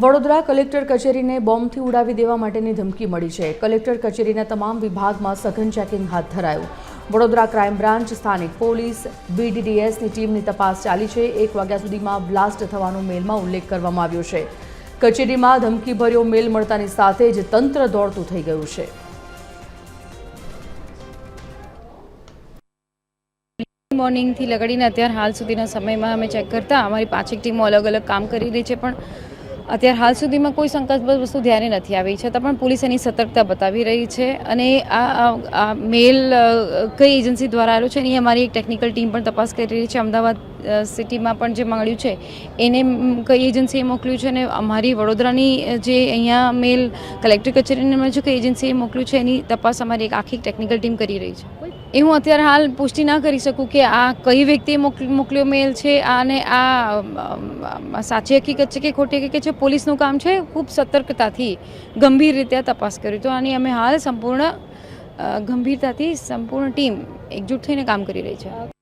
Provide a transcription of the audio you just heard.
Vadodara collector કચેરીને બોમ્બથી ઉડાવી દેવા માટેની ધમકી મળી છે। કલેક્ટર કચેરીના તમામ વિભાગમાં સઘન ચેકિંગ હાથ ધરાયું। વડોદરા ક્રાઇમ બ્રાન્ચ, સ્થાનિક પોલીસ, BDDSની ટીમની તપાસ ચાલી છે। 1 વાગ્યા સુધીમાં બ્લાસ્ટ થવાનો મેલમાં ઉલ્લેખ કરવામાં આવ્યો છે। કચેરીમાં ધમકીભર્યો મેલ મળતાની સાથે જ તંત્ર દોડતું થઈ ગયું છે। મોર્નિંગથી લગાડીને અત્યાર હાલ સુધીના સમયમાં અમે ચેક કરતા અમારી 5 ટીમો અલગ અલગ કામ કરી રહી છે, પણ અત્યાર હાલ સુધીમાં કોઈ શંકાસ્પદ વસ્તુ ધ્યાને નથી આવી, છતાં પણ પોલીસ એની સતર્કતા બતાવી રહી છે। અને આ મેલ કઈ એજન્સી દ્વારા આવ્યો છે એની અમારી એક ટેકનિકલ ટીમ પણ તપાસ કરી રહી છે। અમદાવાદ સિટીમાં પણ જે મળ્યું છે એને કઈ એજન્સીએ મોકલ્યું છે, અને અમારી વડોદરાની જે અહીંયા મેલ કલેક્ટર કચેરીને મળ્યું છે કઈ એજન્સીએ મોકલ્યું છે એની તપાસ અમારી એક આખી ટેકનિકલ ટીમ કરી રહી છે। એ હું અત્યારે હાલ પુષ્ટિ ના કરી શકું કે આ કઈ વ્યક્તિએ મોકલ્યો મેલ છે અને આ સાચી હકીકત છે કે ખોટી હકીકત છે। પોલીસનું કામ છે ખૂબ સતર્કતાથી ગંભીર રીતે તપાસ કરી, તો આની અમે હાલ સંપૂર્ણ ગંભીરતાથી સંપૂર્ણ ટીમ એકજૂટ થઈને કામ કરી રહી છે।